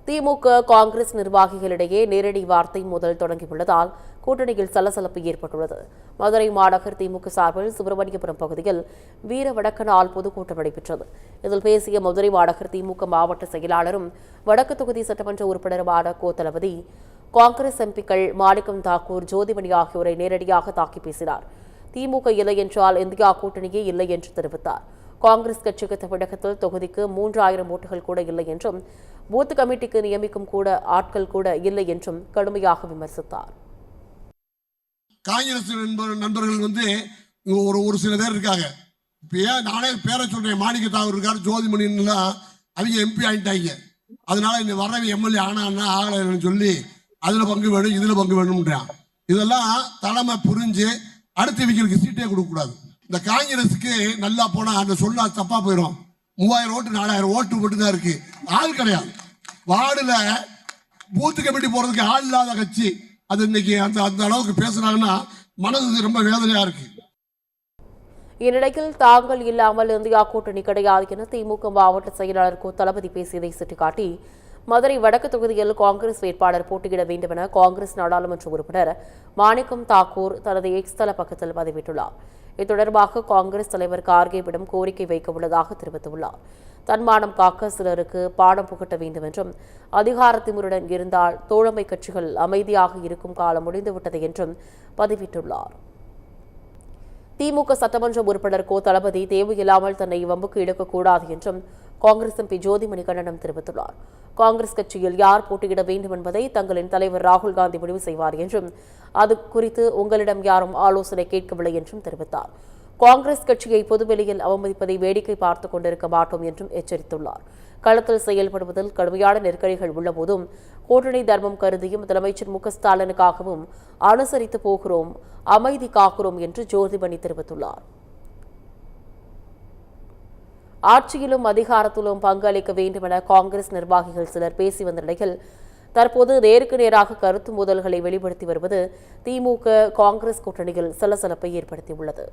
திமுக காங்கிரஸ் நிர்வாகிகளிடையே நேரடி வார்த்தை மோதல் தொடங்கியுள்ளதால் கூட்டணியில் சலசலப்பு ஏற்பட்டுள்ளது. மதுரை மாநகர் திமுக சார்பில் சுப்பிரமணியபுரம் பகுதியில் வீர வடக்கனால் பொதுக்கூட்டம் நடைபெற்றது. இதில் பேசிய மதுரை மாநகர் திமுக மாவட்ட செயலாளரும் வடக்கு தொகுதி சட்டமன்ற உறுப்பினருமான தளபதி, காங்கிரஸ் எம்பிக்கள் மாணிக்கம் தாக்கூர், ஜோதிமணி ஆகியோரை நேரடியாக தாக்கி பேசினார். திமுக இல்லை என்றால் இந்தியா கூட்டணியே இல்லை என்று தெரிவித்தார். காங்கிரஸ் கட்சிக்கு தமிழகத்தில் தொகுதிக்கு 3000 ஓட்டுகள் கூட இல்லை என்றும், பூத் கமிட்டிக்கு நியமிக்கும் கூட ஆட்கள் கூட இல்லை என்றும் கடுமையாக விமர்சித்தார். காங்கிரஸ் நண்பர்கள் ஒரு சில பேர் இருக்காங்க. நானே பேரை சொல்றேன், மாணிக்க தாக்கூர் இருக்காரு, ஜோதிமணி அவங்க எம்பி ஆயிட்டாங்க. அதனால இந்த வரவி எம்எல்ஏ ஆனா ஆகலைன்னு சொல்லி அதுல பங்கு வேணும் இதுல பங்கு வேணும்ன்றான். இதெல்லாம் தலைமை புரிஞ்சு அடுத்த இவங்களுக்கு சீட்டே கொடுக்க கூடாது. இந்த காங்கிரஸுக்கு நல்லா போனா அந்த சொன்னா தப்பா போயிடும். 3000 ஓட்டு 4000 ஓட்டு மட்டும்தான் இருக்கு, ஆள் கிடையாது. வார்டுல பூத்து கமிட்டி போறதுக்கு ஆள் இல்லாத கட்சி. அது இன்னைக்கு அந்த அளவுக்கு பேசுறாங்கன்னா மனது ரொம்ப வேதனையா இருக்கு. இந்நிலையில் தாங்கள் இல்லாமல் இந்தியா கூட்டணி கிடையாது என திமுக மாவட்ட செயலாளர் தளபதி பேசியதை சுட்டிக்காட்டி, மதுரை வடக்கு தொகுதியில் காங்கிரஸ் வேட்பாளர் போட்டியிட வேண்டும் என காங்கிரஸ் நாடாளுமன்ற உறுப்பினர் மாணிக்கம் தாக்கூர் தனது எக்ஸ் தள பக்கத்தில் பதிவிட்டுள்ளார். இது தொடர்பாக காங்கிரஸ் தலைவர் கார்கேவிடம் கோரிக்கை வைக்க உள்ளதாக தெரிவித்துள்ளார். தன்மானம் காக்க சிலருக்கு பாடம் புகட்ட வேண்டும் என்றும், அதிகார திமிருடன் இருந்தால் தோழமை கட்சிகள் அமைதியாக இருக்கும் காலம் முடிந்துவிட்டது என்றும் பதிவிட்டுள்ளார். திமுக சட்டமன்ற உறுப்பினர் தளபதி தேவையில்லாமல் தன்னை வம்புக்கு இழுக்கக்கூடாது என்றும் காங்கிரஸ் எம்பி ஜோதிமணி கண்டனம் தெரிவித்துள்ளார். காங்கிரஸ் கட்சியில் யார் போட்டியிட வேண்டும் என்பதை தங்களின் தலைவர் ராகுல் காந்தி முடிவு செய்வார் என்றும், அது குறித்து உங்களிடம் யாரும் ஆலோசனை கேட்கவில்லை என்றும் தெரிவித்தார். காங்கிரஸ் கட்சியை பொதுவெளியில் அவமதிப்பதை வேடிக்கை பார்த்துக் கொண்டிருக்க மாட்டோம் என்றும் எச்சரித்துள்ளார். களத்தில் செயல்படுவதில் கடுமையான நெருக்கடிகள் உள்ளபோதும் கூட்டணி தர்மம் கருதியும் முதலமைச்சர் மு.க.ஸ்டாலினுக்காகவும் அனுசரித்து போகிறோம், அமைதி காக்கிறோம் என்று ஜோதிமணி தெரிவித்துள்ளார். ஆட்சியிலும் அதிகாரத்திலும் பங்களிக்க வேண்டும் என காங்கிரஸ் நிர்வாகிகள் சிலர் பேசி வந்த நிலையில் தற்போது நேருக்கு நேராக கருத்து மோதல்களை வெளிப்படுத்தி வருவது திமுக காங்கிரஸ் கூட்டணியில் சலசலப்பை ஏற்படுத்தியுள்ளது.